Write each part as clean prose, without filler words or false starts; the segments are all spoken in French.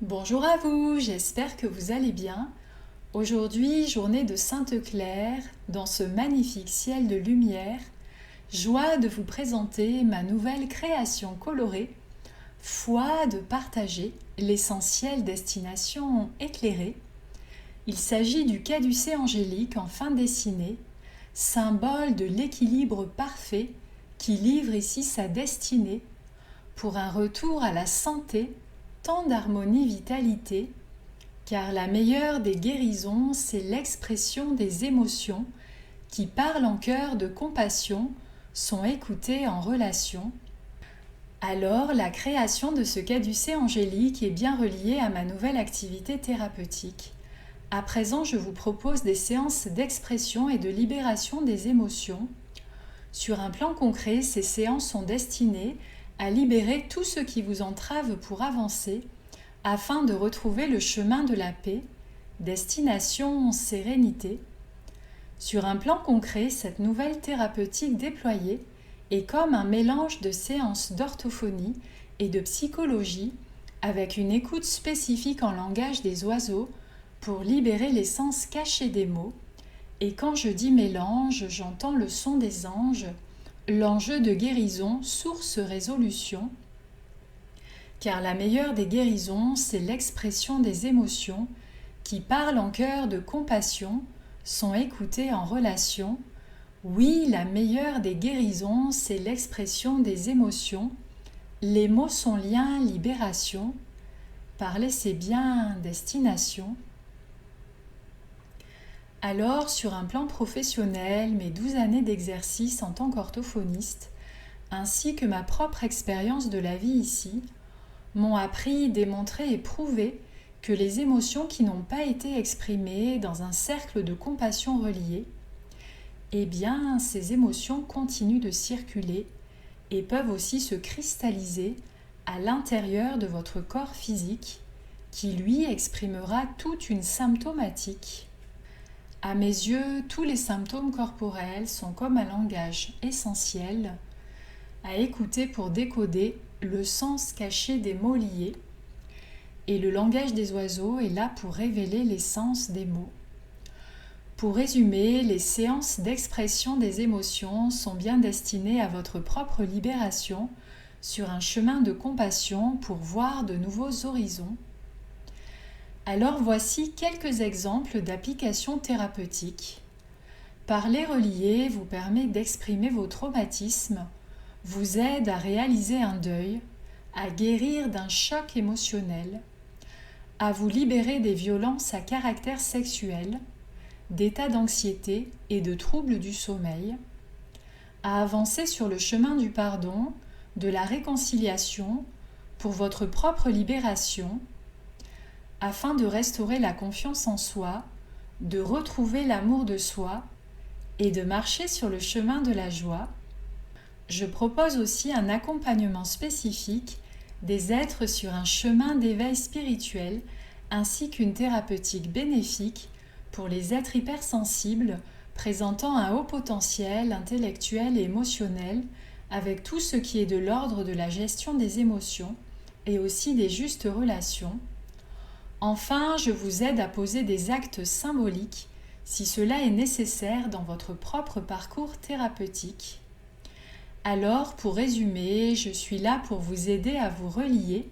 Bonjour à vous, j'espère que vous allez bien. Aujourd'hui, journée de Sainte-Claire, dans ce magnifique ciel de lumière, joie de vous présenter ma nouvelle création colorée, foi de partager l'essentiel destination éclairée. Il s'agit du caducée angélique en fin dessinée, symbole de l'équilibre parfait qui livre ici sa destinée pour un retour à la santé, tant d'harmonie, vitalité, car la meilleure des guérisons, c'est l'expression des émotions qui parlent en cœur de compassion, sont écoutées en relation. Alors, la création de ce caducée angélique est bien reliée à ma nouvelle activité thérapeutique. À présent, je vous propose des séances d'expression et de libération des émotions. Sur un plan concret, ces séances sont destinées à libérer tout ce qui vous entrave pour avancer, afin de retrouver le chemin de la paix, destination sérénité. Sur un plan concret, cette nouvelle thérapeutique déployée est comme un mélange de séances d'orthophonie et de psychologie, avec une écoute spécifique en langage des oiseaux pour libérer les sens cachés des mots. Et quand je dis mélange, j'entends le son des anges, l'enjeu de guérison, source résolution, car la meilleure des guérisons, c'est l'expression des émotions qui parlent en cœur de compassion, sont écoutées en relation. Oui, la meilleure des guérisons, c'est l'expression des émotions. Les mots sont lien, libération. Parler, c'est bien, destination. Alors, sur un plan professionnel, mes 12 années d'exercice en tant qu'orthophoniste, ainsi que ma propre expérience de la vie ici, m'ont appris, démontré et prouvé que les émotions qui n'ont pas été exprimées dans un cercle de compassion relié, eh bien, ces émotions continuent de circuler et peuvent aussi se cristalliser à l'intérieur de votre corps physique, qui lui exprimera toute une symptomatique. À mes yeux, tous les symptômes corporels sont comme un langage essentiel à écouter pour décoder le sens caché des mots liés, et le langage des oiseaux est là pour révéler l'essence des mots. Pour résumer, les séances d'expression des émotions sont bien destinées à votre propre libération sur un chemin de compassion pour voir de nouveaux horizons. Alors voici quelques exemples d'applications thérapeutiques. Parler relié vous permet d'exprimer vos traumatismes, vous aide à réaliser un deuil, à guérir d'un choc émotionnel, à vous libérer des violences à caractère sexuel, d'états d'anxiété et de troubles du sommeil, à avancer sur le chemin du pardon, de la réconciliation, pour votre propre libération, afin de restaurer la confiance en soi, de retrouver l'amour de soi et de marcher sur le chemin de la joie. Je propose aussi un accompagnement spécifique des êtres sur un chemin d'éveil spirituel ainsi qu'une thérapeutique bénéfique pour les êtres hypersensibles présentant un haut potentiel intellectuel et émotionnel avec tout ce qui est de l'ordre de la gestion des émotions et aussi des justes relations. Enfin, je vous aide à poser des actes symboliques si cela est nécessaire dans votre propre parcours thérapeutique. Alors, pour résumer, je suis là pour vous aider à vous relier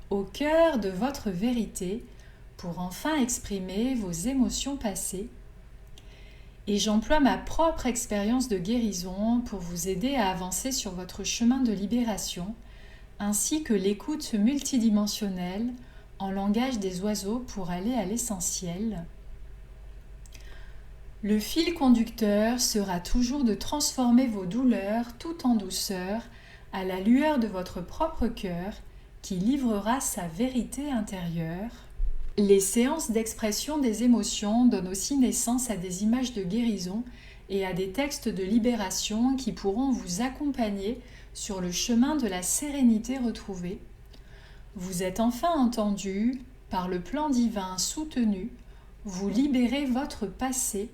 au cœur de votre vérité pour enfin exprimer vos émotions passées. Et j'emploie ma propre expérience de guérison pour vous aider à avancer sur votre chemin de libération, ainsi que l'écoute multidimensionnelle en langage des oiseaux pour aller à l'essentiel. Le fil conducteur sera toujours de transformer vos douleurs tout en douceur à la lueur de votre propre cœur qui livrera sa vérité intérieure. Les séances d'expression des émotions donnent aussi naissance à des images de guérison et à des textes de libération qui pourront vous accompagner sur le chemin de la sérénité retrouvée. Vous êtes enfin entendu, par le plan divin soutenu, vous libérez votre passé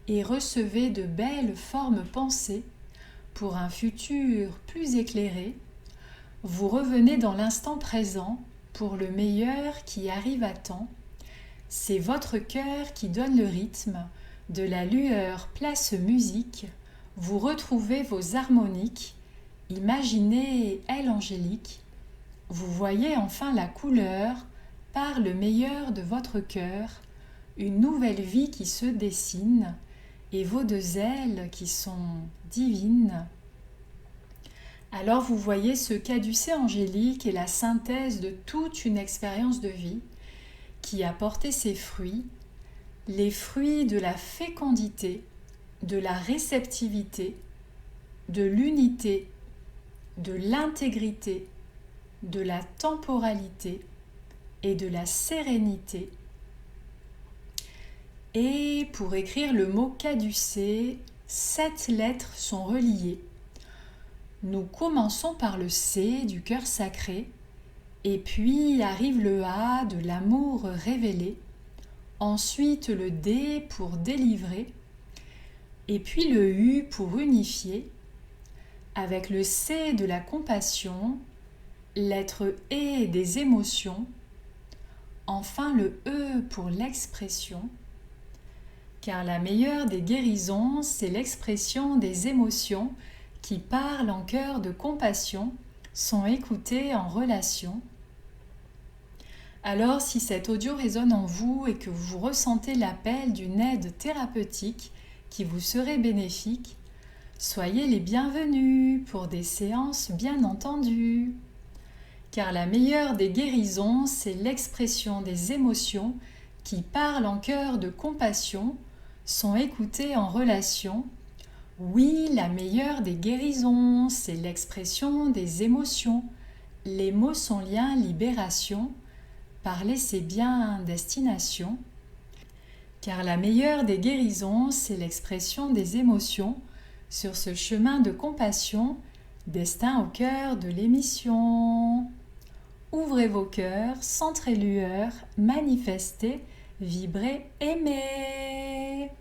et recevez de belles formes pensées pour un futur plus éclairé. Vous revenez dans l'instant présent pour le meilleur qui arrive à temps. C'est votre cœur qui donne le rythme, de la lueur place musique, vous retrouvez vos harmoniques, imaginez elle angélique, vous voyez enfin la couleur, par le meilleur de votre cœur, une nouvelle vie qui se dessine, et vos deux ailes qui sont divines. Alors vous voyez ce caducée angélique est la synthèse de toute une expérience de vie qui a porté ses fruits, les fruits de la fécondité, de la réceptivité, de l'unité, de l'intégrité, de la temporalité et de la sérénité. Et pour écrire le mot caducée, 7 lettres sont reliées. Nous commençons par le C du cœur sacré, et puis arrive le A de l'amour révélé, ensuite le D pour délivrer, et puis le U pour unifier, avec le C de la compassion, lettre E des émotions, enfin le E pour l'expression, car la meilleure des guérisons, c'est l'expression des émotions qui parlent en cœur de compassion, sont écoutées en relation. Alors, si cet audio résonne en vous et que vous ressentez l'appel d'une aide thérapeutique qui vous serait bénéfique, soyez les bienvenus pour des séances bien entendues. Car la meilleure des guérisons, c'est l'expression des émotions qui parlent en cœur de compassion, sont écoutées en relation. Oui, la meilleure des guérisons, c'est l'expression des émotions. Les mots sont liens, libération. Parler, c'est bien destination. Car la meilleure des guérisons, c'est l'expression des émotions. Sur ce chemin de compassion, destin au cœur de l'émission. Ouvrez vos cœurs, centrez lueur, manifestez, vibrez, aimez.